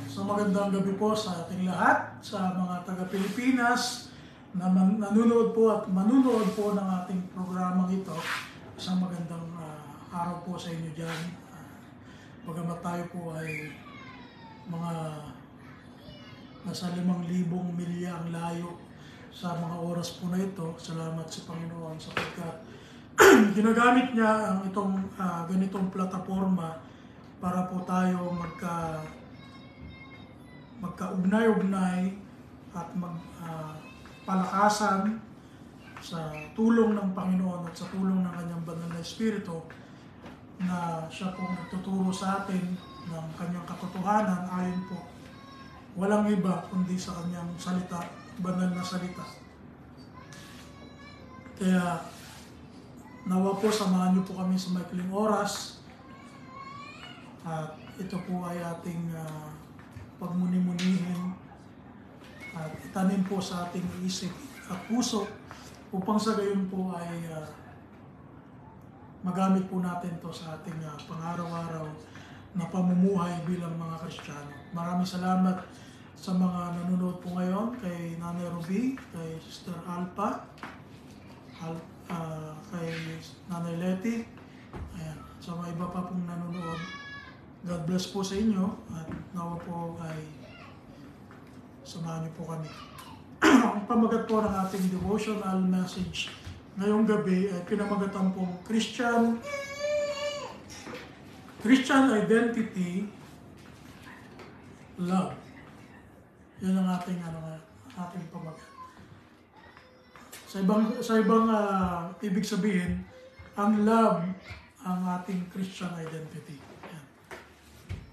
So magandang gabi po sa ating lahat, sa mga taga-Pilipinas na nanonood po at manunood po ng ating programang ito. Isang magandang araw po sa inyo dyan. Bagamat tayo po ay mga nasa 5,000 milya ang layo sa mga oras po na ito. Salamat sa Panginoon sapagkat ginagamit niya ang itong ganitong plataforma para po tayo magkaugnay-ugnay at magpalakasan sa tulong ng Panginoon at sa tulong ng Kanyang Banal na Espiritu na siya pong nagtuturo sa atin ng Kanyang katotohanan ayon po walang iba kundi sa Kanyang salita, banal na salita. Kaya nawa po samahan niyo po kami sa maikling oras at ito po ay ating pagmuni-munihin at itanim po sa ating isip at puso upang sa gayon po ay magamit po natin to sa ating pang-araw-araw na pamumuhay bilang mga Kristiyano. Maraming salamat sa mga nanonood po ngayon kay Nanay Ruby, kay Sister Alpa, kay Nanay Leti, ayan, sa mga iba pa pong nanonood. God bless po sa inyo at nawa po ay samahan niyo po kami. Ang pamagat po ng ating devotional message ngayong gabi ay pinamagatan pong Christian Identity, Love. Yan ang ating pamagat. Sa ibang ibig sabihin, ang love ang ating Christian identity.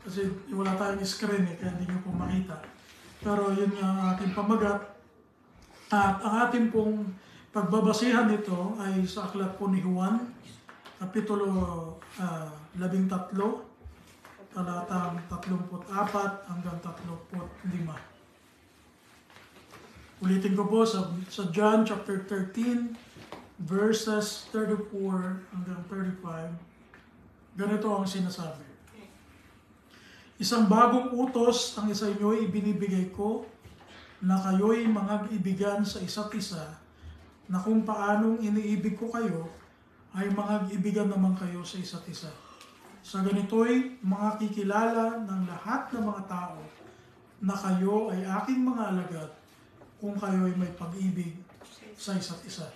Kasi wala tayong screen kaya hindi nyo po makita. Pero yun ang ating pamagat. At ang ating pong pagbabasihan nito ay sa aklat po ni Juan, Kapitulo 13, talatang 34 hanggang 35. Ulitin ko po sa John chapter 13, verses 34 hanggang 35. Ganito ang sinasabi. Isang bagong utos ang isa inyo'y ibinibigay ko na kayo'y mangag-ibigan sa isa't isa na kung paanong iniibig ko kayo ay mangag-ibigan naman kayo sa isa't isa. Sa ganito'y makikilala ng lahat ng mga tao na kayo ay aking mga alagad kung kayo'y may pag-ibig sa isa't isa.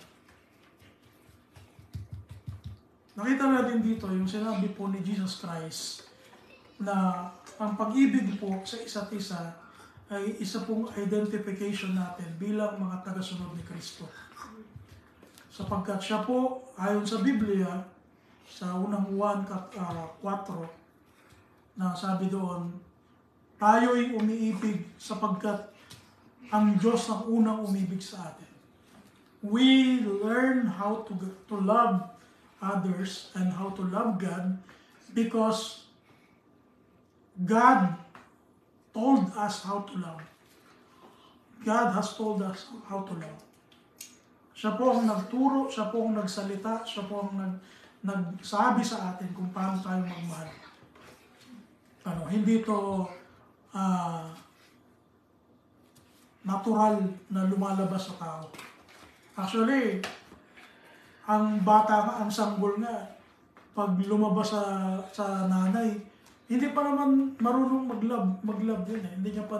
Nakita natin dito yung sinabi po ni Jesus Christ na ang pag-ibig po sa isa't isa ay isa pong identification natin bilang mga tagasunod ni Kristo. Sapagkat siya po, ayon sa Biblia, sa unang Juan 4, na sabi doon, tayo'y umiibig sapagkat ang Diyos ang unang umibig sa atin. We learn how to love others and how to love God because God told us how to love. God has told us how to love. Siya po ang nagturo, siya po ang nagsalita, siya po ang nagsabi sa atin kung paano tayo magmahal. Hindi ito natural na lumalabas sa tao. Actually, ang bata, ang sanggol nga, pag lumabas sa nanay, hindi pa naman marunong mag-love yun . Hindi niya pa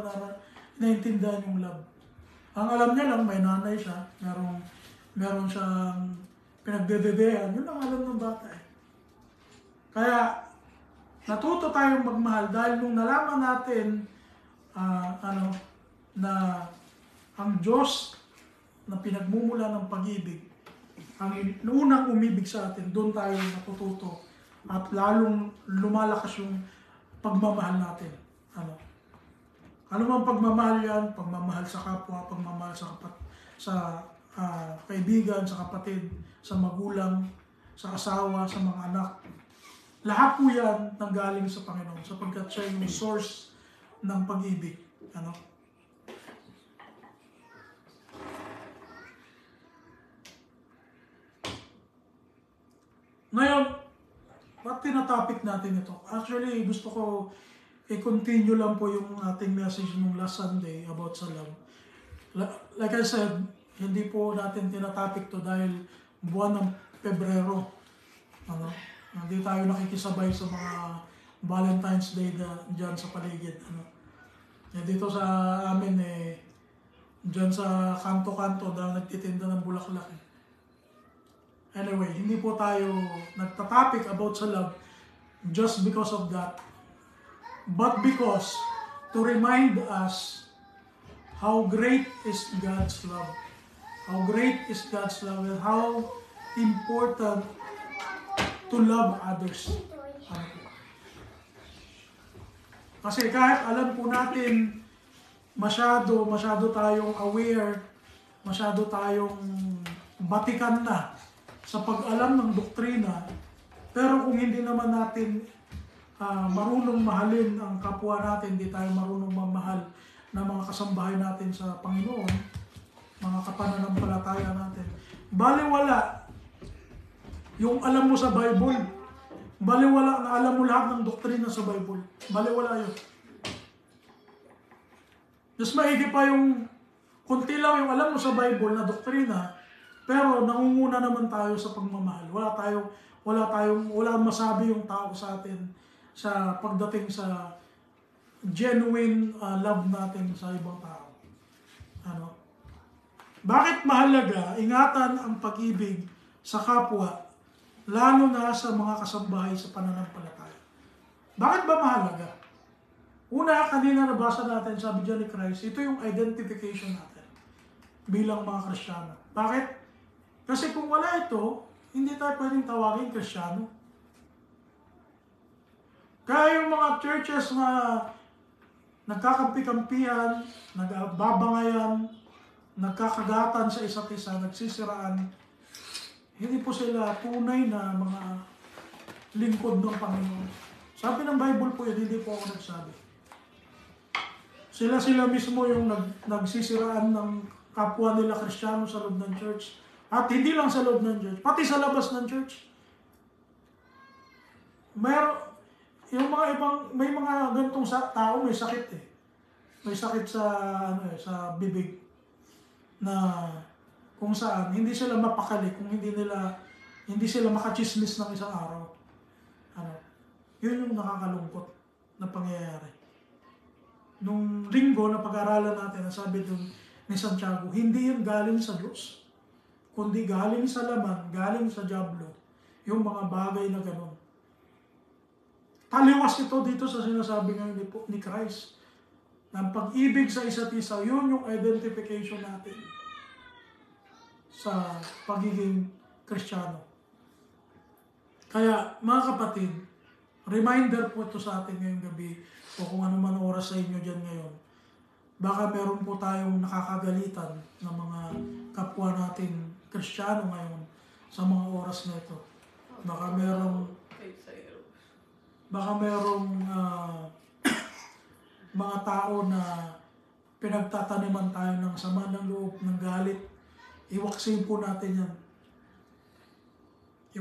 naiintindihan yung love. Ang alam niya lang, may nanay siya, meron siyang pinagdededehan, yun ang alam ng bata . Kaya, natuto tayong magmahal dahil nung nalaman natin na ang Diyos na pinagmumula ng pag-ibig, ang unang umibig sa atin, doon tayo natututo at lalong lumalakas yung pagmamahal natin. Ano mang pagmamahal yan? Pagmamahal sa kapwa, pagmamahal sa kaibigan, sa kapatid, sa magulang, sa asawa, sa mga anak. Lahat po yan nanggaling sa Panginoon sapagkat siya yung source ng pag-ibig. Ngayon, ba't tinatopic natin ito? Actually, gusto ko i-continue lang po yung ating message nung last Sunday about sa love. Like I said, hindi po natin tinatopic to dahil buwan ng Pebrero. Ano? Hindi tayo nakikisabay sa mga Valentine's Day dyan sa paligid. Ano? Dito sa amin, dyan sa kanto-kanto dahil nagtitinda ng bulaklak. Anyway, hindi po tayo nagtatopic about sa love just because of that, but because to remind us how great is God's love. How great is God's love and how important to love others. Kasi kahit alam po natin masyado tayong aware, masyado tayong batikan na sa pag-alam ng doktrina, pero kung hindi naman natin marunong mahalin ang kapwa natin, hindi tayo marunong mamahal ng mga kasambahay natin sa Panginoon, mga kapananampalataya natin, baliwala yung alam mo sa Bible, baliwala na alam mo lahat ng doktrina sa Bible, baliwala yun. Mas maigi pa yung kunti lang yung alam mo sa Bible na doktrina, pero nangunguna naman tayo sa pagmamahal. Wala masabi yung tao sa atin sa pagdating sa genuine love natin sa ibang tao. Ano? Bakit mahalaga ingatan ang pag-ibig sa kapwa, lalo na sa mga kasambahay sa pananampalataya? Bakit ba mahalaga? Una, kanina nabasa natin, sabi dyan ni Christ, ito yung identification natin bilang mga Kristiyano. Bakit? Kasi kung wala ito, hindi tayo pwedeng tawagin Kristiyano. Kaya yung mga churches na nagkakampi-kampihan, nagbabangayan, nagkakagatan sa isa't isa, nagsisiraan, hindi po sila tunay na mga lingkod ng Panginoon. Sabi ng Bible po yun, hindi po ako nagsabi. Sila mismo yung nagsisiraan ng kapwa nila Kristiyano sa loob ng church. At hindi lang sa loob ng church, pati sa labas ng church. May mga ganitong tao may sakit eh. May sakit sa bibig na kung saan hindi sila mapakali kung hindi sila makachismis ng isang araw. Yun yung nakakalungkot na pangyayari. Nung linggo na pag-aralan natin, sabi dun ni Santiago, hindi yun galing sa Diyos, kundi galing sa laman, galing sa dyablo, yung mga bagay na gano'n. Taliwas ito dito sa sinasabi ngayon ni Christ. Ng pag-ibig sa isa't isa, yun yung identification natin sa pagiging Kristiyano. Kaya, mga kapatid, reminder po ito sa atin ngayong gabi, o kung ano man oras sa inyo dyan ngayon. Baka meron po tayong nakakagalitan ng mga kapwa natin Kristiyano ngayon sa mga oras na ito. Baka merong mga tao na pinagtataniman tayo ng sama ng loob, ng galit. Iwaksin po natin yan.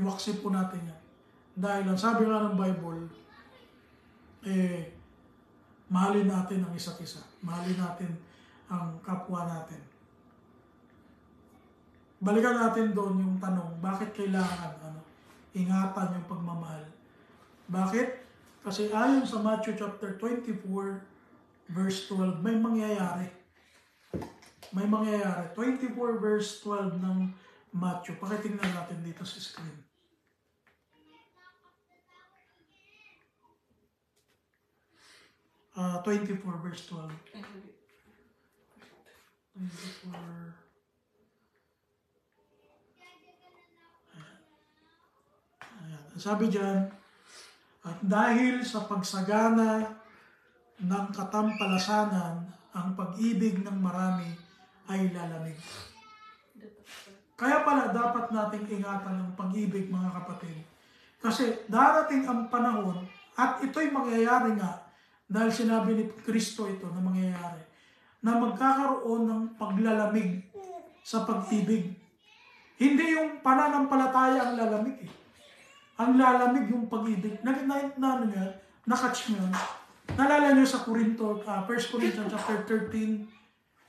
Iwaksin po natin yan. Dahil ang sabi nga ng Bible, mahalin natin ang isa't isa. Mahalin natin ang kapwa natin. Balikan natin doon yung tanong, bakit kailangan ingatan yung pagmamahal? Bakit? Kasi ayon sa Matthew chapter 24, verse 12, may mangyayari. May mangyayari. 24 verse 12 ng Matthew. Pakitingnan natin dito sa screen. Uh, 24 verse 12. 24. Sabi dyan, at dahil sa pagsagana ng katampalasanan, ang pag-ibig ng marami ay lalamig. Kaya pala dapat nating ingatan ang pag-ibig, mga kapatid. Kasi darating ang panahon, at ito'y mangyayari nga, dahil sinabi ni Kristo ito na mangyayari, na magkakaroon ng paglalamig sa pag-ibig. Hindi yung pananampalataya ang lalamig eh. ang lalamig yung pag-ibig. Nakatch nyo. Nalala nyo sa Corinto, 1 Corinthians chapter 13,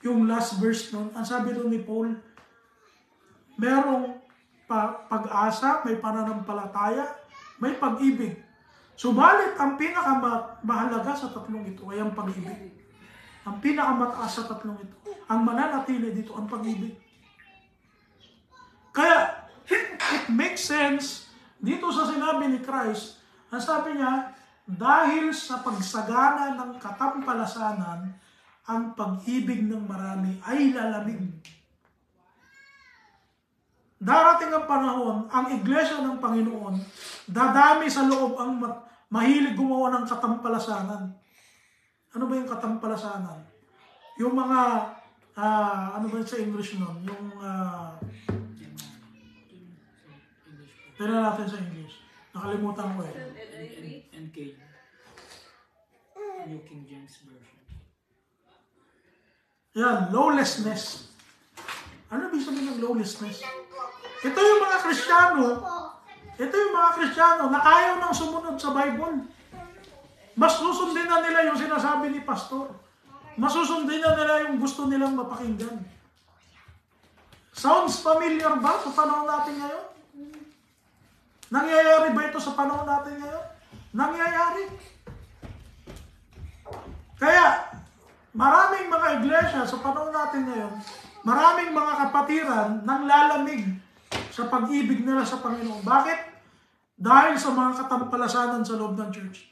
yung last verse nun, ang sabi doon ni Paul, merong pag-asa, may pananampalataya, may pag-ibig. Subalit, ang pinakamahalaga sa tatlong ito ay ang pag-ibig. Ang pinakamataas sa tatlong ito, ang mananatili dito, ang pag-ibig. Kaya, it makes sense, dito sa sinabi ni Christ, ang sabi niya, dahil sa pagsagana ng katampalasanan, ang pag-ibig ng marami ay lalamig. Darating ang panahon, ang iglesia ng Panginoon, dadami sa loob ang mahilig gumawa ng katampalasanan. Ano ba yung katampalasanan? Yung mga, ano ba sa English nun? Yung, tira natin sa English. Nakalimutan ko eh. NK. New King James Version. Yan, lawlessness. Ano ibig sabihin ng lawlessness? Ito yung mga Kristiyano na ayaw nang sumunod sa Bible. Mas susundin na nila yung sinasabi ni pastor. Mas susundin na nila yung gusto nilang mapakinggan. Sounds familiar ba sa panahon natin ngayon? Nangyayari ba ito sa panahon natin ngayon? Nangyayari. Kaya, maraming mga iglesia sa panahon natin ngayon, maraming mga kapatiran nang lalamig sa pag-ibig nila sa Panginoon. Bakit? Dahil sa mga katampalasanan sa loob ng church.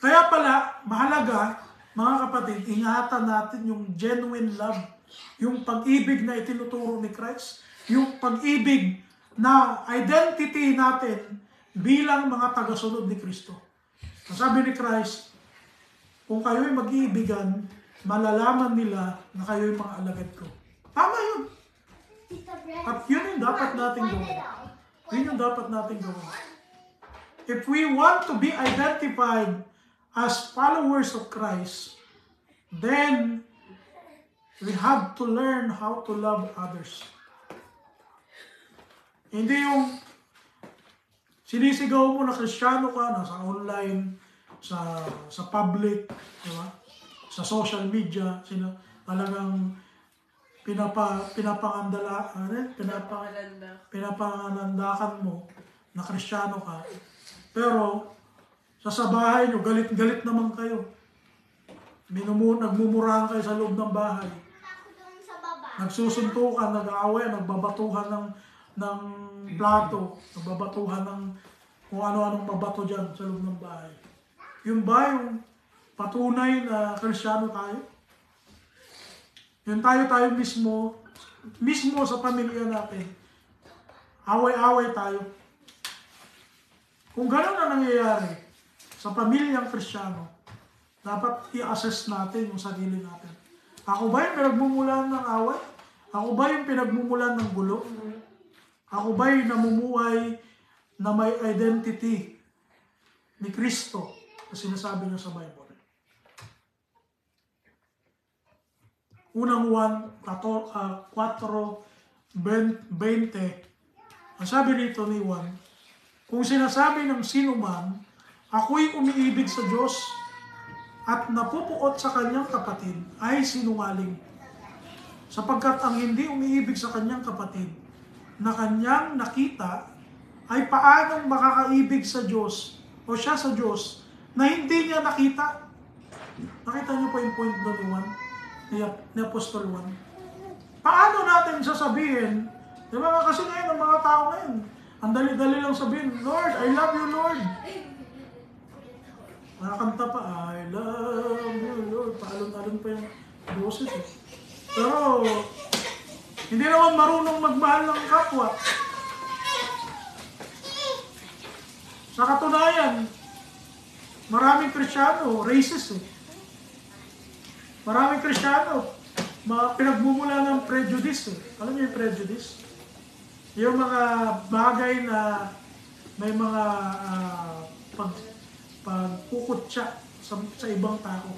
Kaya pala, mahalaga, mga kapatid, ingatan natin yung genuine love, yung pag-ibig na itinuturo ni Christ, yung pag-ibig na identity natin bilang mga tagasunod ni Kristo. Sabi ni Christ, kung kayo'y mag-iibigan, malalaman nila na kayo'y mga alagad ko. Tama yun. At yun yung dapat natin gawin. Yun yung dapat natin gawin. If we want to be identified as followers of Christ, then we have to learn how to love others. Hindi yung sinisigaw mo na Kristiyano ka, nasa online, sa public, di ba? Sa social media, talagang pinapangandakan mo na Kristiyano ka. Pero sa bahay nyo, galit-galit naman kayo. Nagmumurahan kayo sa loob ng bahay. Nagsusuntukan, nag-aaway, nagbabatuhan ng plato, nagbabatuhan ng kung ano-anong mabato dyan sa loob ng bahay. Yung ba yung patunay na Kristiyano tayo? Yung tayo mismo sa pamilya natin, away-away tayo. Kung gano'n na nangyayari sa pamilyang Kristiyano, dapat i-assess natin yung sarili natin. Ako ba yung pinagmumulan ng away? Ako ba yung pinagmumulan ng gulo? Ako ba yung namumuhay na may identity ni Kristo na sinasabi niya sa Bible? Unang Juan 4:20, ang sabi rito ni Juan, kung sinasabi ng sino man, ako'y umiibig sa Diyos at napupuot sa kanyang kapatid, ay sinungaling. Sapagkat ang hindi umiibig sa kanyang kapatid na kanyang nakita, ay paanong makakaibig sa Diyos o siya sa Diyos na hindi niya nakita? Nakita niyo po yung point doon ni Juan? Ni Apostol Juan. Paano natin sasabihin? Di ba kasi ngayon ang mga tao ngayon, ang dali-dali lang sabihin, Lord, I love you, Lord. Nakakanta pa, I love you, Lord. Paalon-alon pa yung boses eh. Pero, hindi naman marunong magmahal ng kapwa. Sa katunayan, maraming Kristiyano, racist eh. Maraming Kristiyano, pinagmumula ng prejudice eh. Alam niyo yung prejudice? Yung mga bagay na may mga pagkukutsa sa ibang tao.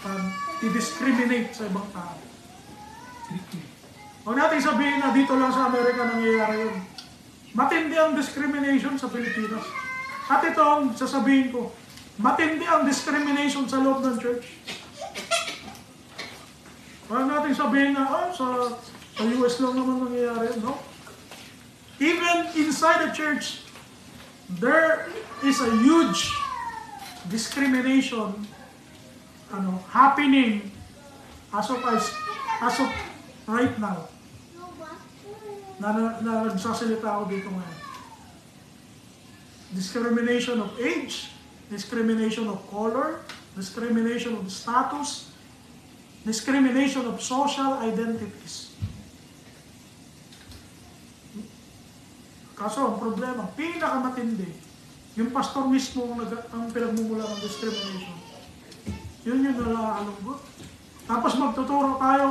Pag-discriminate sa ibang tao. Huwag natin sabihin na dito lang sa Amerika nangyayari yun. Matindi ang discrimination sa Pilipinas. At ito ang sasabihin ko, matindi ang discrimination sa loob ng church. Huwag natin sabihin na, sa US lang naman nangyayari. No? Even inside the church, there is a huge discrimination happening as of right now. Na nagsasalita ako dito ngayon. Discrimination of age, discrimination of color, discrimination of status, discrimination of social identities. Kaso ang problema, pinakamatindi, yung pastor mismo ang pinagmumula ng discrimination. Yun yung nalaalunggot. Tapos magtuturo tayo,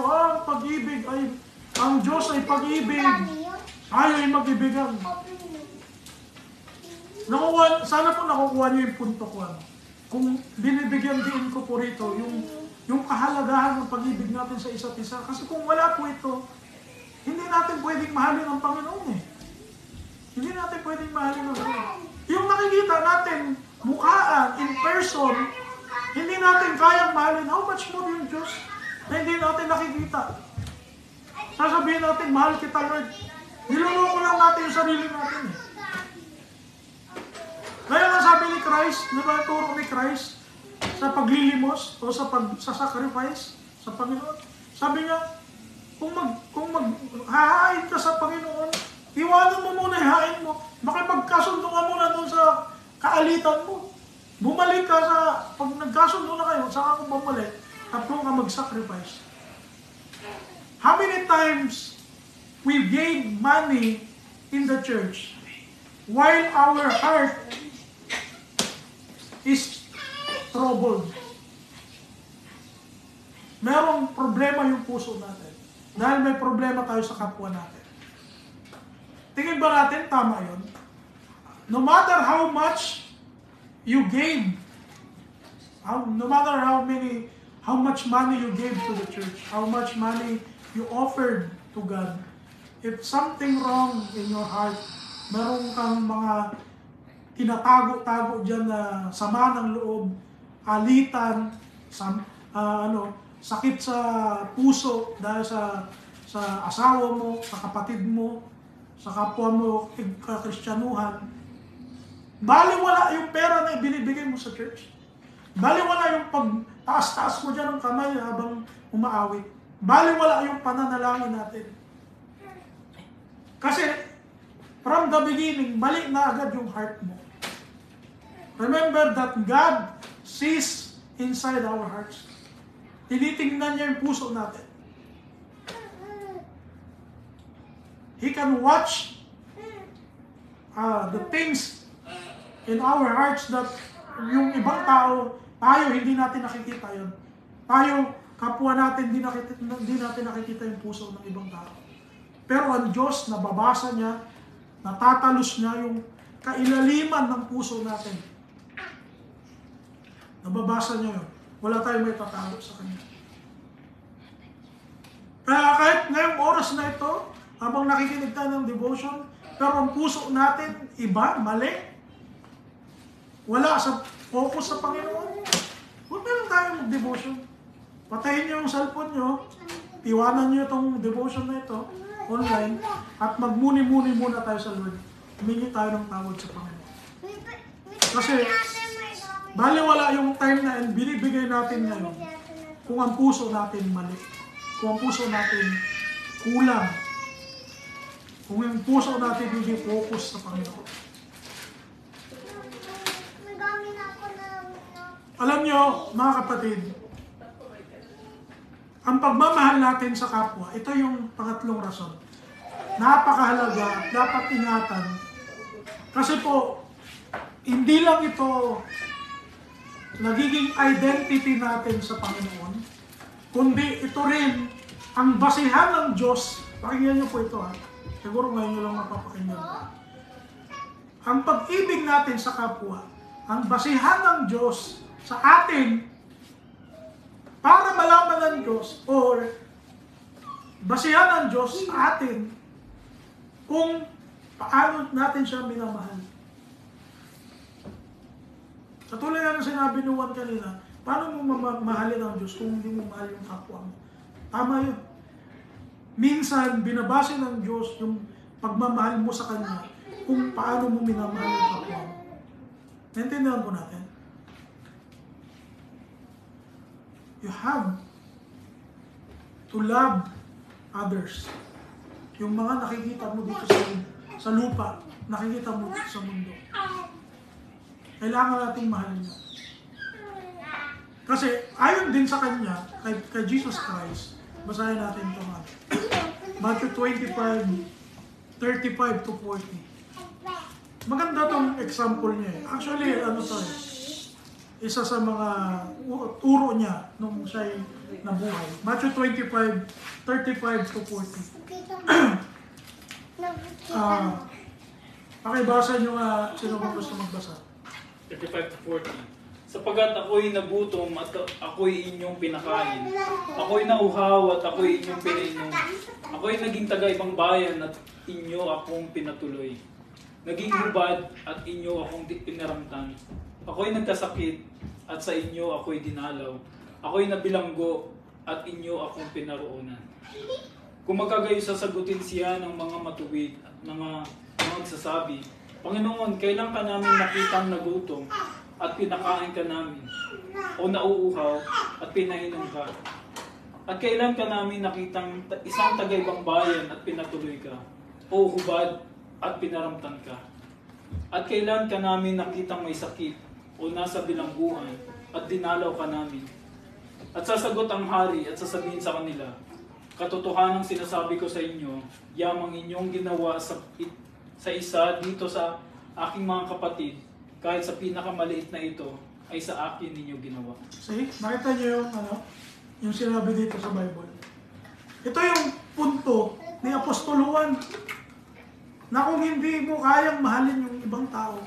pag-ibig ay, ang Diyos ay pag-ibig. Tayo ay mag-ibigan. Sana po nakukuha niyo yung punto ko. Kung binibigyan din ko po rito, yung kahalagahan ng pag-ibig natin sa isa't isa. Kasi kung wala po ito, hindi natin pwedeng mahalin ang Panginoon eh. Hindi natin pwedeng mahalin ang Panginoon. Yung nakikita natin, mukhaan, in person, hindi natin kayang mahalin. How much more yung Diyos na hindi natin nakikita? Sasabihin natin, mahal kita Lord. Niloloko lang natin yung sarili natin eh. Kaya nga sabi ni Christ, di ba turo ni Christ sa paglilimos o sa sacrifice sa Panginoon? Sabi niya, kung hahain ka sa Panginoon, iwanan mo muna hain mo. Makipagkasundo ka muna doon sa kaalitan mo. Bumalik ka pag nagkasundo na kayo, saka kung bumalik, at doon ka mag-sacrifice. How many times we gave money in the church while our heart is troubled? Merong problema yung puso natin. Dahil may problema tayo sa kapwa natin. Tingin ba natin tama yun? No matter how much you gave, no matter how much money you gave to the church, how much money you offered to God, if something wrong in your heart, meron kang mga tinatago-tago dyan na sama ng loob, alitan, sakit sa puso dahil sa asawa mo, sa kapatid mo, sa kapwa mo, kristyanuhan, baliwala yung pera na ibinibigay mo sa church. Baliwala yung pag-taas-taas mo dyan ng kamay habang umaawit. Baliwala yung pananalangin natin. Kasi, from the beginning, mali na agad yung heart mo. Remember that God sees inside our hearts. Tinitingnan niya yung puso natin. He can watch the things in our hearts that yung ibang tao, tayo hindi natin nakikita yun. Tayo, kapwa natin, hindi natin nakikita yung puso ng ibang tao. Pero ang Diyos, nababasa niya, natatalos niya yung kailaliman ng puso natin. Nababasa niya yun. Wala tayong may tatalo sa Kanya. Kaya kahit ngayong oras na ito, habang nakikinig tayo ng devotion, pero ang puso natin, iba, mali. Wala sa focus sa Panginoon. Huwag na lang tayo mag-devotion. Patayin niyo yung cellphone niyo, iwanan niyo itong devotion na ito, online, at magmuni-muni muna tayo sa Lord. Humingi tayo ng tawad sa Panginoon. Kasi, baliwala yung time na binibigay natin ngayon kung ang puso natin mali, kung ang puso natin kulang, kung ang puso natin hindi focus sa Panginoon. Alam niyo, mga kapatid, ang pagmamahal natin sa kapwa, ito yung pangatlong rason. Napakahalaga, dapat ingatan. Kasi po, hindi lang ito nagiging identity natin sa Panginoon, kundi ito rin ang basihan ng Diyos. Pakinggan niyo po ito ha. Siguro ngayon nyo lang mapapakinggan. Ang pag-ibig natin sa kapwa, ang basihan ng Diyos sa atin, para malaman ng Diyos, or basihan ng Diyos sa atin, kung Paano natin siya minamahal? Katulad nga ng sinabi ni Juan kanina, paano mo mahalin ang Diyos kung hindi mo mahal yung kapwa mo? Tama yun. Minsan, binabase ng Diyos yung pagmamahal mo sa Kanya kung paano mo minamahal yung kapwa mo. Naintindihan po natin? You have to love others. Yung mga nakikita mo dito sa lupa, nakikita mo dito sa mundo. Kailangan nating mahalin niya. Kasi ayon din sa Kanya, kay Jesus Christ, basahin natin ito nga. Matthew 25:35 to 40. Maganda tong example niya eh. Actually, ano to eh, isa sa mga turo niya nung siya'y nabuhay. Matthew 25:35 to 40. Pakibasa niyo nga, sino ba gusto magbasa? 35 to 40. Sapagat ako'y nagutom at ako'y inyong pinakain. Ako'y nauhaw at ako'y inyong pinainom. Ako'y naging taga-ibang bayan at inyo akong pinatuloy. Naging hubad at inyo akong pinaramtan. Ako'y nagkasakit at sa inyo ako'y dinalaw. Ako'y nabilanggo at inyo akong pinaroonan. Kung magkagayo sasagutin siya ng mga matuwid at mga magsasabi, Panginoon, kailan ka namin nakitang nagutom at pinakain ka namin, o nauuhaw at pinainom ka? At kailan ka namin nakitang isang taga-ibang bayan at pinatuloy ka, o hubad at pinaramtan ka? At kailan ka namin nakitang may sakit, o nasa bilangguan at dinalaw ka namin? At sasagot ang hari at sasabihin sa kanila, katotohanang sinasabi ko sa inyo, yamang inyong ginawa sa isa dito sa aking mga kapatid, kahit sa pinakamaliit na ito, ay sa akin ninyo ginawa. See? Nakita niyo yung sinabi dito sa Bible. Ito yung punto ni Apostol Juan na kung hindi mo kayang mahalin yung ibang tao,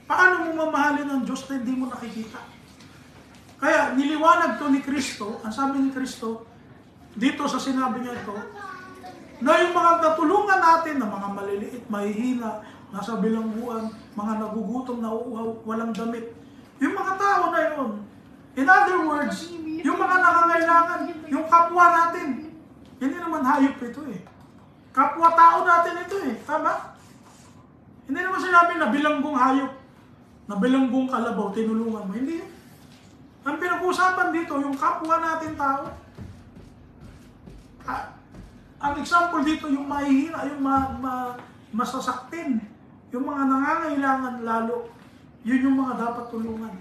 paano mo mamahalin ang Diyos na hindi mo nakikita? Kaya niliwanag to ni Kristo, ang sabi ni Kristo, dito sa sinabi niya ito, na yung mga natulungan natin na mga maliliit, mahihina, nasa bilangguan, mga nagugutom, nauuhaw, walang damit. Yung mga tao na yun, in other words, yung mga nangangailangan, yung kapwa natin, hindi naman hayop ito eh. Kapwa-tao natin ito eh. Tama? Hindi naman sinabi na bilanggong hayop, na bilanggong kalabaw, tinulungan mo. Hindi. Ang pinag-uusapan dito, yung kapwa natin tao. Ang example dito, yung mahihina, yung masasaktin, yung mga nangangailangan lalo, yun yung mga dapat tulungan.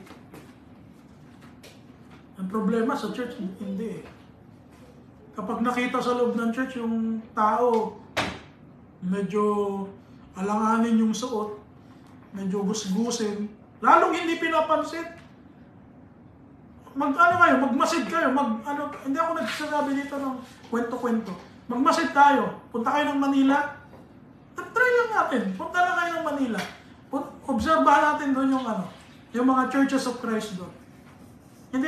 Ang problema sa church, hindi eh. Kapag nakita sa loob ng church yung tao, medyo alanganin yung suot, medyo gusgusin, lalong hindi pinapansin. Magmasid kayo, hindi ako nagsasabi dito ng kwento-kwento. Magmasid tayo, punta kayo ng Manila, try lang natin, punta lang kayo ng Manila. Obserbahan natin doon yung mga churches of Christ doon. Hindi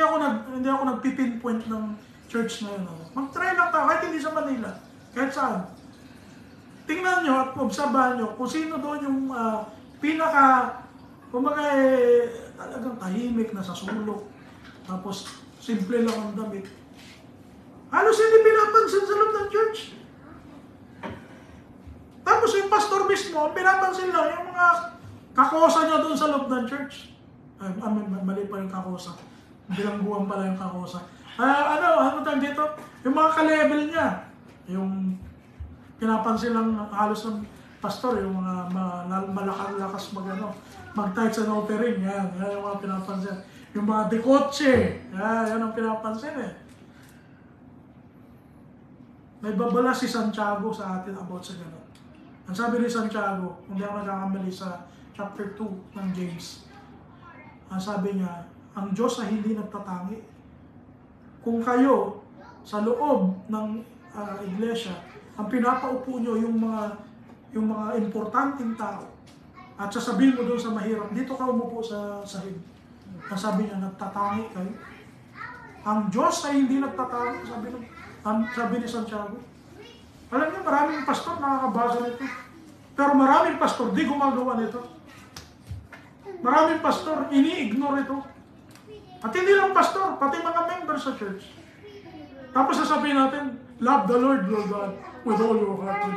ako nagpipinpoint ng church na yun. Mag-try lang tayo, kahit hindi sa Manila, kahit saan. Tingnan nyo at obserbahan nyo kung sino doon yung talagang tahimik na sa sulok. Tapos, simple lang ang damit. Halos hindi pinapansin sa loob ng church. Tapos yung pastor mismo, pinapansin lang yung mga kakosa niya doon sa loob ng church. Mali pa yung kakosa. Bilangguan pala yung kakosa. Ano tawag dito? Yung mga ka-level niya. Yung pinapansin lang halos ng pastor, yung mga malakas mag-tight sa offering. Yan yung mga pinapansin. Yung mga dekotse, yan ang pinapansin eh. May babala si Santiago sa atin about sa gano'n. Ang sabi ni Santiago, kung di ako nagkakamali sa chapter 2 ng James, ang sabi niya, ang Diyos ay hindi nagtatangi. Kung kayo, sa loob ng iglesia, ang pinapaupo nyo yung mga importanteng tao, at sasabihin mo doon sa mahirap, dito ka umupo sa sahig. Ang sabi niya, nagtatangi kayo. Ang Diyos ay hindi nagtatangi, sabi ni Santiago. Alam niyo, maraming pastor nakakabasa nito. Pero maraming pastor di gumagawa nito. Maraming pastor ini-ignore ito. At hindi lang pastor, pati mga members sa church. Tapos sasabihin natin, love the Lord your God with all your heart.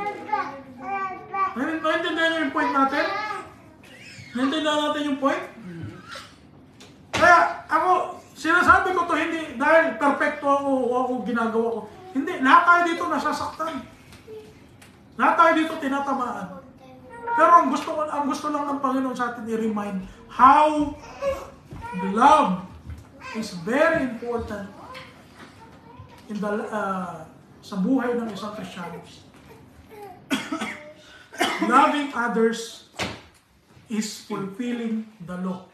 Naintindihan niyo yung point natin? Naintindihan natin yung point? Kaya ako, sinasabi ko to hindi dahil perfecto ako ginagawa ko. Hindi, lahat tayo dito nasasaktan. Lahat tayo dito tinatamaan. Pero ang gusto lang ng Panginoon sa atin i-remind how love is very important in the sa buhay ng isang Kristyano. Loving others is fulfilling the law.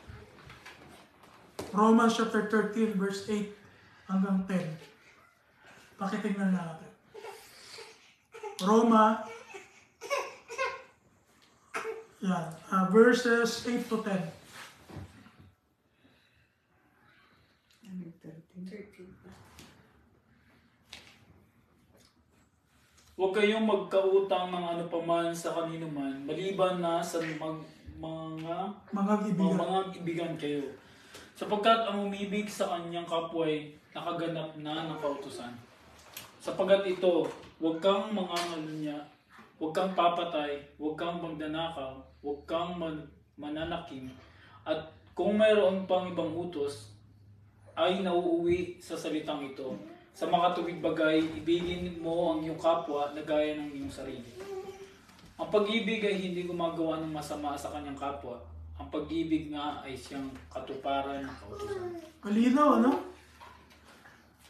Romans chapter 13 verse 8 hanggang 10. Pakitingnan natin. Roma verses 8 to 10. 13. Huwag kayong magkautang ng ano paman sa kanino man, maliban na sa mga ibigan kayo. Sapagkat ang umibig sa kanyang kapwa ay nakaganap na ng kautusan. Sapagkat ito, huwag kang mangangalunya, huwag kang papatay, huwag kang magnanakaw, huwag kang mananakim, at kung mayroon pang ibang utos, ay nauuwi sa salitang ito. Sa makatuwid bagay, ibigin mo ang iyong kapwa na gaya ng iyong sarili. Ang pag-ibig ay hindi gumagawa ng masama sa kanyang kapwa. Ang pag-ibig nga ay siyang katuparan ng kautusan. Malinaw, ano?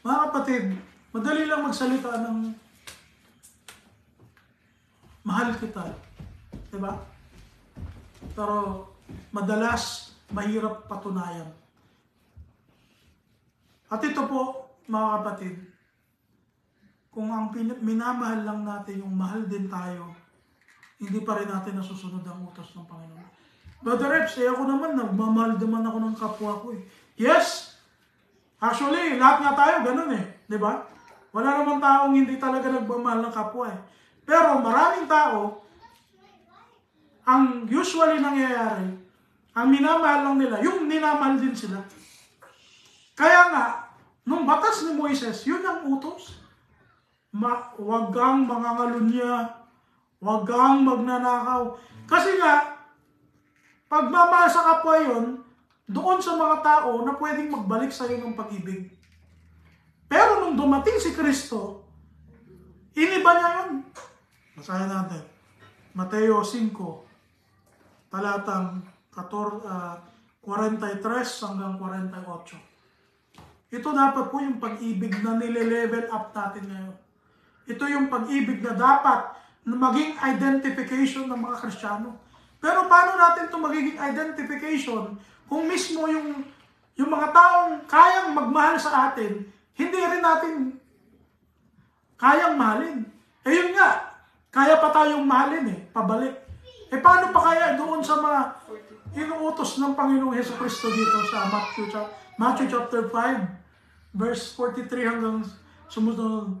Mga kapatid, madali lang magsalita ng mahal kita. Diba? Pero madalas mahirap patunayan. At ito po, mga kapatid, kung ang minamahal lang natin yung mahal din tayo, hindi pa rin natin nasusunod ang utos ng Panginoon. Brother Reps, ako naman, nagmamahal naman ako ng kapwa ko eh. Yes! Actually, lahat nga tayo ganun eh. Di ba? Wala namang taong hindi talaga nagmamahal ng kapwa eh. Pero maraming tao, ang usually nangyayari, ang minamahal lang nila, yung minamahal din sila. Kaya nga, nung batas ni Moises, yun ang utos. Huwag kang mangangalunya, huwag kang magnanakaw. Kasi nga, pagmamahal sa kapwa yun, doon sa mga tao na pwedeng magbalik sa iyo ng pag-ibig. Pero nung dumating si Kristo, iniba niya yun. Basahin natin. Mateo 5, talatang 43 hanggang 48. Ito dapat po yung pag-ibig na nile-level up natin ngayon. Ito yung pag-ibig na dapat na maging identification ng mga Kristiyano. Pero paano natin ito magiging identification kung mismo yung mga taong kayang magmahal sa atin, hindi rin natin kayang mahalin. Eh yun nga, kaya pa tayong mahalin eh, pabalik. Eh paano pa kaya doon sa mga inuutos ng Panginoong Hesukristo dito sa Matthew chapter 5, verse 43 hanggang sumunod.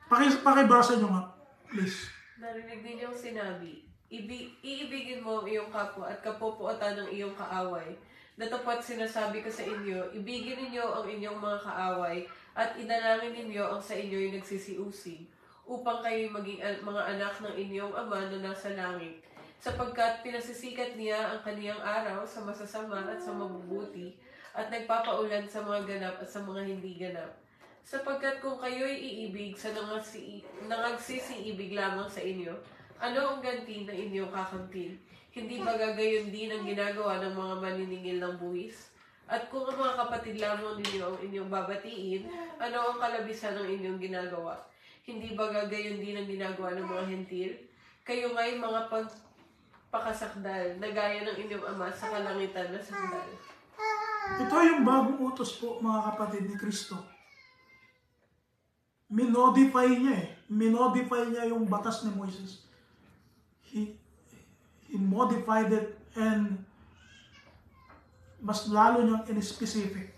Pakibasa nyo nga, please. Narinig din yung sinabi, iibigin mo ang iyong kapwa at kapupuotan ng iyong kaaway. Datapwat sinasabi ko sa inyo, ibigin ninyo ang inyong mga kaaway at idalangin ninyo ang sa inyo'y nagsisiusig, upang kayo'y maging mga anak ng inyong Ama na nasa langit. Sapagkat pinasisikat niya ang kaniyang araw sa masasama at sa mabubuti, at nagpapaulan sa mga ganap at sa mga hindi ganap. Sapagkat kung kayo'y iibig sa nangagsisiibig lamang sa inyo, ano ang ganti na inyong kakamtin? Hindi ba gagayon din ang ginagawa ng mga maniningil ng buwis? At kung ang mga kapatid lamang ninyo ang inyong babatiin, ano ang kalabisan ng inyong ginagawa? Hindi ba gagayon din ang ginagawa ng mga hentil? Kayo nga'y mga pagpakasakdal, na gaya ng inyong Ama sa kalangitan na sakdal. Ito yung bagong utos po, mga kapatid ni Kristo. Minodify niya eh. Minodify niya yung batas ni Moises. He modified it and mas lalo niyang in-specific.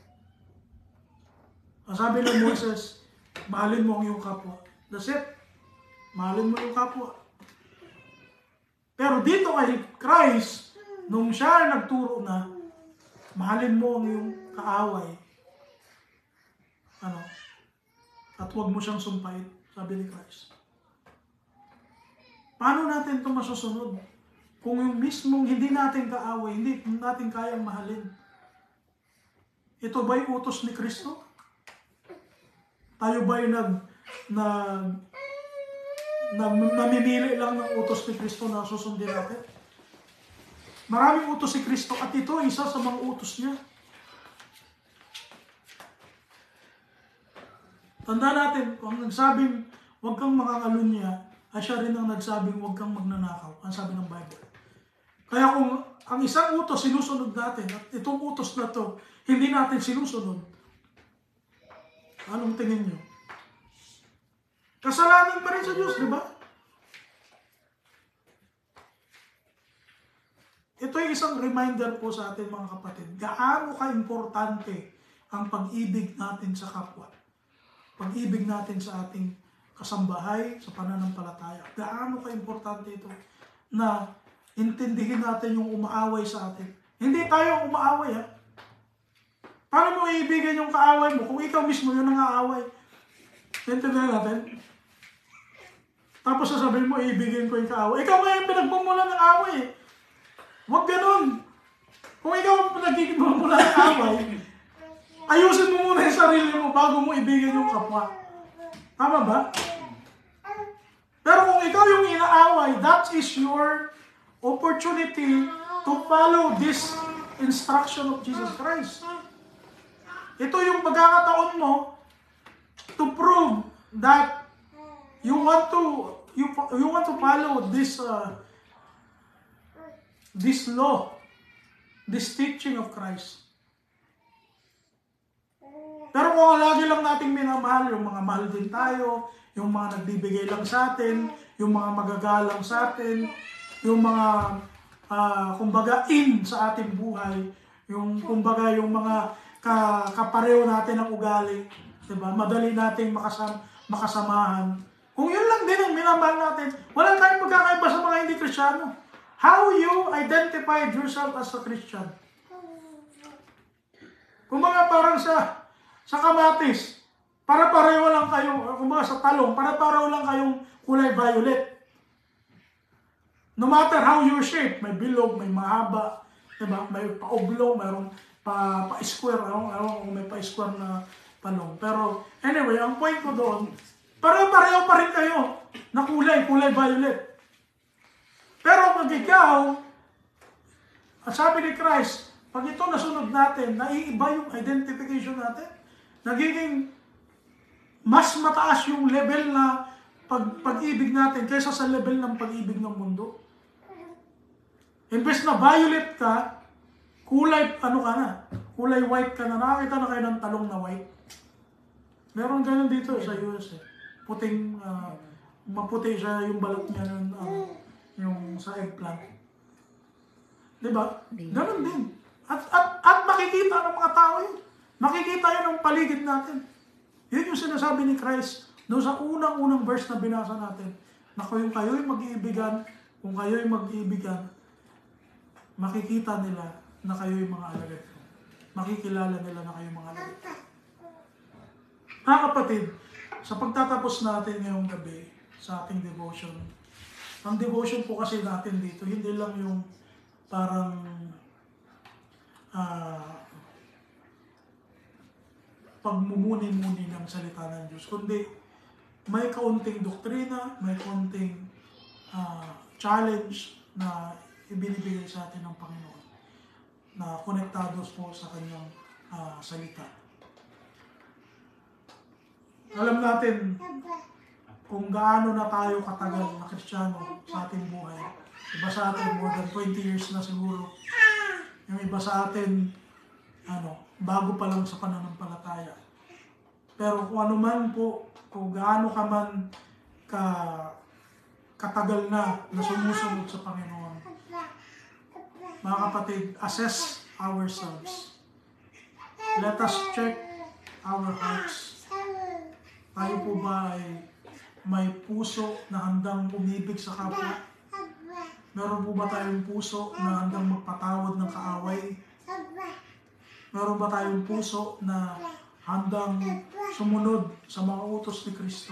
Ang sabi ng Moises, mahalin mo ang iyong kapwa. That's it. Mahalin mo yung kapwa. Pero dito kay Christ, nung siya nagturo na, mahalin mo ang iyong kaaway, at huwag mo siyang sumpait, sabi ni Christ. Paano natin ito masusunod? Kung yung mismong hindi natin kaaway, hindi natin kayang mahalin. Ito ba'y utos ni Kristo? Tayo ba'y namimili lang ng utos ni Kristo na susundin natin? Maraming utos si Kristo at ito isa sa mga utos niya. Tanda natin, kung nagsabing huwag kang makakalunya, ay siya rin ang nagsabing huwag kang magnanakaw. Ang sabi ng Bible. Kaya kung ang isang utos sinusunod natin at itong utos na to hindi natin sinusunod, anong tingin nyo? Kasalanan pa rin sa Diyos, di ba? Ito ay isang reminder po sa atin mga kapatid. Gaano ka-importante ang pag-ibig natin sa kapwa. Pag-ibig natin sa ating kasambahay, sa pananampalataya. Gaano ka-importante ito na intindihin natin yung umaaway sa atin. Hindi tayo ang umaaway, ha? Paano mo iibigan yung kaaway mo kung ikaw mismo yung nangaaway? Intindihan natin? Tapos sasabihin mo, iibigin ko yung kaaway. Ikaw nga yung pinagmumula ng away. Huwag ganun. Kung ikaw ang pinagmumula ng away, ayusin mo muna yung sarili mo bago mo ibigin yung kapwa. Tama ba? Pero kung ikaw yung inaaway, that is your opportunity to follow this instruction of Jesus Christ. Ito yung pagkakataon mo to prove that you want to follow this law, this teaching of Christ. Pero kung lagi lang nating minamahal, yung mga mahal din tayo, yung mga nagbibigay lang sa atin, yung mga magagalang sa atin, yung mga kumbaga in sa ating buhay, yung kumbaga yung mga kapareho natin ng ugali, diba? Madali nating makasamahan. Kung yun lang din ang minamahal natin, wala tayong magkakaiba sa mga hindi Kristyano. How you identify yourself as a Christian? Kumbaga parang sa kamatis, para-pareho lang kayo, kumbaga sa talong, para-pareho lang kayong kulay violet. No matter how you're shaped, may bilog, may mahaba, diba? May pa-oblong, mayroong pa-square, kung may pa-square na talong. Pero anyway, ang point ko doon, pareho pa rin kayo na kulay violet. Pero pag ikaw, sabi ni Christ, pag ito nasunod natin, naiiba yung identification natin, nagiging mas mataas yung level na pag-ibig natin kaysa sa level ng pag-ibig ng mundo. Imbes na violet ka, kulay white ka na. Nakakita na kayo ng talong na white. Meron ganun dito sa US. Puting, maputi siya yung balat niya yung sa eggplant. Diba? Ganun din. At makikita ng mga tao yun. Makikita yun ng paligid natin. Yun yung sinasabi ni Christ doon sa unang verse na binasa natin. Na kung kayo'y mag-iibigan, makikita nila na kayo'y mga alagad ko. Makikilala nila na kayo'y mga alagad ko. Mga kapatid, sa pagtatapos natin ngayong gabi sa ating devotion, ang devotion po kasi natin dito, hindi lang yung parang pagmumuni-muni ng salita ng Diyos, kundi may kaunting doktrina, may kaunting challenge na ibinibigay sa atin ng Panginoon na konektados po sa kanyang salita. Alam natin kung gaano na tayo katagal na Kristiyano sa ating buhay. Iba sa atin, more than 20 years na siguro. Yung iba sa atin, bago pa lang sa pananampalataya. Pero kung ano man po, kung gaano ka man katagal na sumusunod sa Panginoon, mga kapatid, assess ourselves. Let us check our hearts. Tayo po ba ay may puso na handang umibig sa kapwa? Meron po ba tayong puso na handang magpatawad ng kaaway? Meron ba tayong puso na handang sumunod sa mga utos ni Kristo?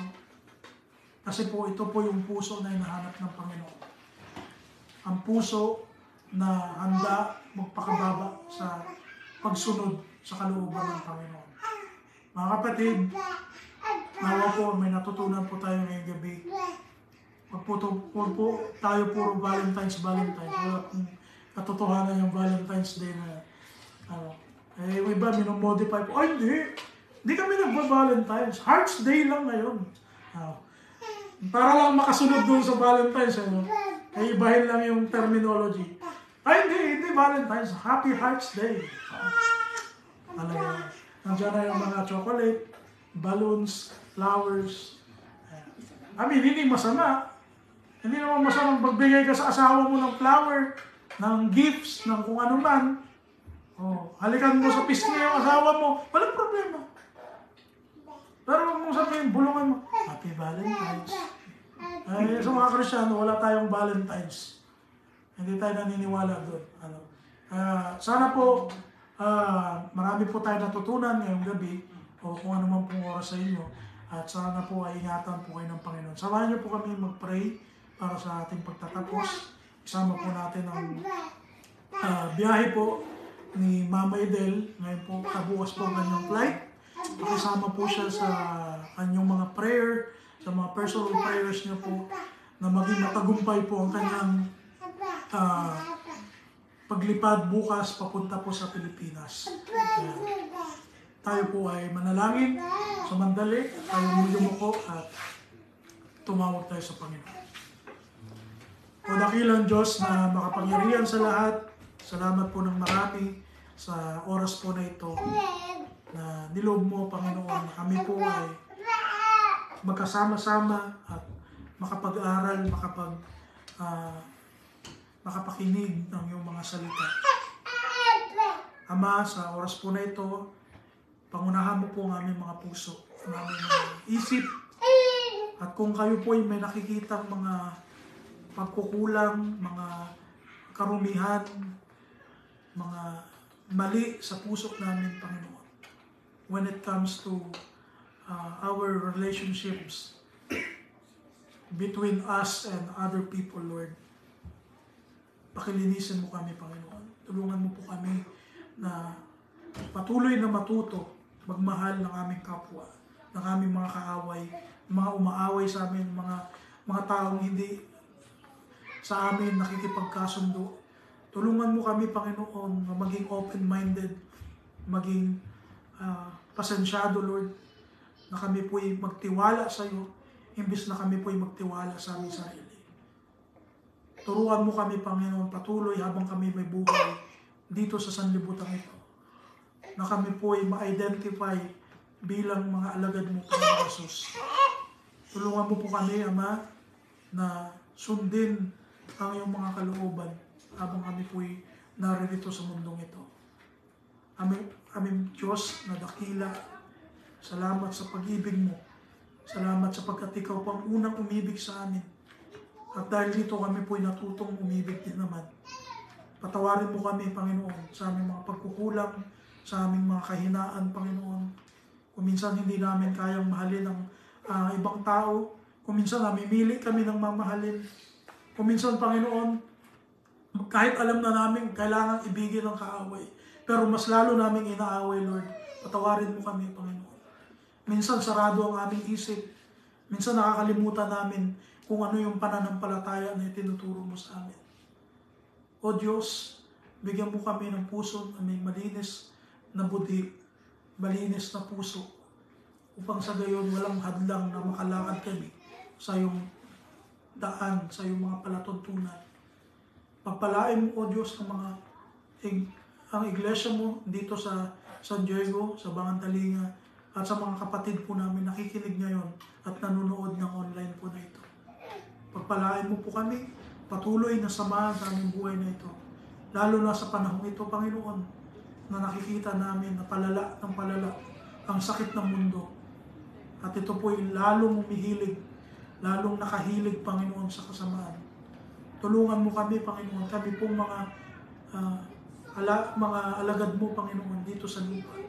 Kasi po ito po yung puso na hinahanap ng Panginoon. Ang puso na handa magpakababa sa pagsunod sa kalooban ng Panginoon. Mga kapatid, nawa po may natutunan po tayo ngayong gabi. Huwag po tayo puro Valentine's. Wala pong katotohanan yung Valentine's Day na yung iba minomodify po. Ay, hindi kami nagpa-Valentine's. Heart's Day lang ngayon. Para lang makasunod doon sa Valentine's. Ay, ibahin lang yung terminology. Ay, hindi Valentine's. Happy Heart's Day. Talaga. Nandiyan na yung mga chocolate, balloons, flowers. Hindi masama. Hindi naman masamang pagbigay ka sa asawa mo ng flower, ng gifts, ng kung ano man. Halikan mo sa pisngi yung asawa mo, walang problema. Pero huwag mong sabihin, bulungan mo, Happy Valentine's. Sa mga Kristyano, wala tayong Valentine's. Hindi tayo naniniwala doon. Sana po, marami po tayo natutunan ngayong gabi o kung ano man pong oras sa inyo. At sana po ay ingatan po kayo ng Panginoon. Samahan niyo po kami mag-pray para sa ating pagtatapos. Isama po natin ang biyahe po ni Mama Edel. Ngayon po, kabukas po ang kanyang flight. Pakisama po siya sa kanyang mga prayer, sa mga personal prayers niya po na maging matagumpay po ang kanyang paglipad bukas papunta po sa Pilipinas. Tayo po ay manalangin sa mandali, tayo yumuko at tumawag tayo sa Panginoon. O dakilang Diyos na makapangyarihan sa lahat, salamat po ng marami sa oras po na ito na niloob mo, Panginoon. Kami po ay magkasama-sama at makapag-aral, makapakinig ng iyong mga salita. Ama, sa oras po na ito, pangunahan mo po ang aming mga puso, ang aming mga isip, at kung kayo po ay may nakikitang mga pagkukulang, mga karumihan, mga mali sa puso namin, Panginoon. When it comes to our relationships between us and other people, Lord, pakilinisin mo kami, Panginoon. Tulungan mo po kami na patuloy na matuto magmahal ng aming kapwa, ng aming mga kaaway, mga umaaway sa amin, mga taong hindi sa amin nakikipagkasundo. Tulungan mo kami, Panginoon, na maging open-minded, maging pasensyado, Lord, na kami po'y magtiwala sa iyo, imbis na kami po'y magtiwala sa aming sarili. Turuan mo kami, Panginoon, patuloy habang kami may buhay dito sa sanlibutan ito, na kami po'y ma-identify bilang mga alagad mo, Panginoon Jesus. Tulungan mo po kami, Ama, na sundin ang iyong mga kalooban habang kami po'y naririto sa mundong ito. Aming Diyos na dakila, salamat sa pag-ibig mo. Salamat sapagkat ikaw po ang unang umibig sa amin. At dahil dito kami po'y natutong umibig din naman. Patawarin mo kami, Panginoon, sa aming mga pagkukulang, sa aming mga kahinaan, Panginoon. Kung minsan hindi namin kayang mahalin ng ibang tao, kung minsan namimili kami ng mamahalin, kung minsan, Panginoon, kahit alam na namin kailangan ibigin ng kaaway, pero mas lalo namin inaaway, Lord. Patawarin mo kami, Panginoon. Minsan sarado ang aming isip, minsan nakakalimutan namin kung ano yung pananampalataya na itinuturo mo sa amin. O Diyos, bigyan mo kami ng puso na may malinis na budhi, malinis na puso, upang sa gayon walang hadlang na makalakad kami sa iyong daan, sa iyong mga palatuntunan. Pagpalain mo, O Diyos, ang iglesia mo dito sa San Diego, sa Bangantalinga, at sa mga kapatid po namin nakikinig ngayon at nanonood ng online po na ito. Pagpalain mo po kami, patuloy na samahan sa aming buhay na ito. Lalo na sa panahon ito, Panginoon, na nakikita namin na palala ng palala ang sakit ng mundo. At ito po'y lalong umihilig, lalong nakahilig, Panginoon, sa kasamaan. Tulungan mo kami, Panginoon. Kami pong mga alagad mo, Panginoon, dito sa lupa.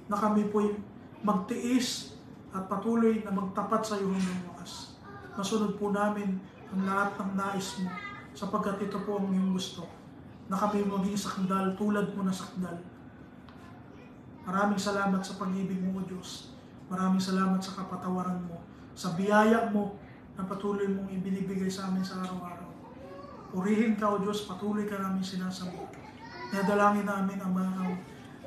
Na kami po'y magtiis at patuloy na magtapat sa iyo hanggang wakas. Masunod po namin ang lahat ng nais mo sapagkat ito po ang iyong gusto. Na kami maging sakdal tulad mo na sakdal. Maraming salamat sa pag-ibig mo, O Diyos. Maraming salamat sa kapatawaran mo, sa biyaya mo na patuloy mong ibinibigay sa amin sa araw-araw. Purihin ka, O Diyos, patuloy ka namin sinasamba. Nadalangin namin ang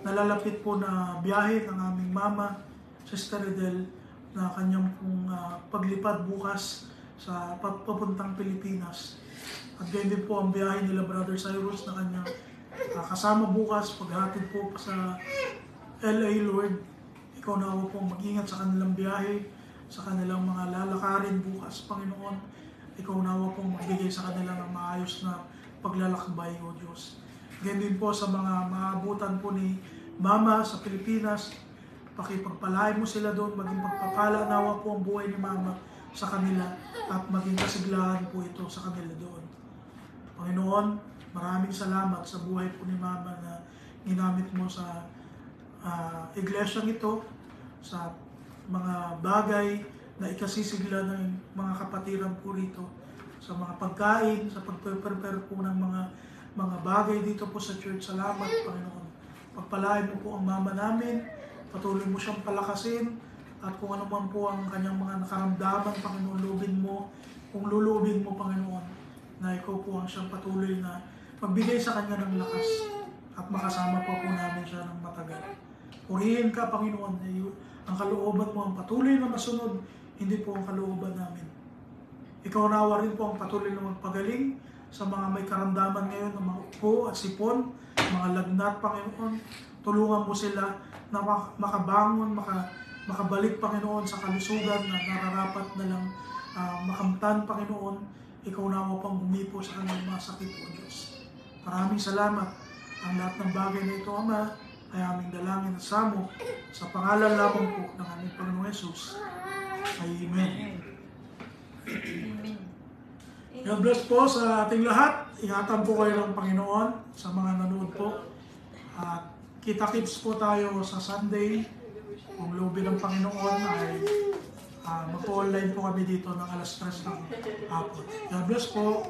nalalapit po na biyahe ng aming mama, Sister Edel, na kanyang pong paglipad bukas sa papuntang Pilipinas. At gayon din po ang biyahe nila Brother Cyrus na kanyang kasama bukas, paghatid po sa LA, Lord. Ikaw na ako pong mag-ingat sa kanilang biyahe, sa kanilang mga lalakarin bukas, Panginoon. Ikaw nawa pong magbigay sa kanila ng maayos na paglalakbay, O Diyos. Ganyan din po sa mga maabutan po ni Mama sa Pilipinas, pakipagpalain mo sila doon, maging pagpapala nawa po ang buhay ni Mama sa kanila at maging kasiglahan po ito sa kanila doon. Panginoon, maraming salamat sa buhay po ni Mama na ginamit mo sa iglesyang ito, sa mga bagay na ikasisigla ng mga kapatiran po rito, sa mga pagkain, sa pag-prepare po ng mga bagay dito po sa church. Salamat, Panginoon. Pagpalain mo po ang mama namin, patuloy mo siyang palakasin, at kung ano man po ang kanyang mga nakaramdaman, Panginoon, lubin mo, kung lulubin mo, Panginoon, na ikaw po ang siyang patuloy na magbigay sa kanya ng lakas at makasama po namin siya ng matagal. Purihin ka, Panginoon, ang kalooban mo ang patuloy na masunod, hindi po ang kalooban namin. Ikaw nawa rin po ang patuloy na magpagaling sa mga may karamdaman ngayon ng mga upo at sipon, mga lagnat, Panginoon. Tulungan mo sila na makabangon, makabalik, Panginoon, sa kalusugan na nararapat na lang makamtan, Panginoon. Ikaw nawa pang humipo sa kanilang mga sakit, O Diyos. Maraming salamat. Ang lahat ng bagay na ito, Ama, ay aming dalangin at samo sa pangalan lamang po ng aming Panginoong Yesus. Amen. God bless po sa ating lahat. Ingatan po kayo ng Panginoon sa mga nanood po. At kita-kits po tayo sa Sunday. Kung loobin ng Panginoon ay mag-online po kami dito ng alas 3 ng hapon. God bless po.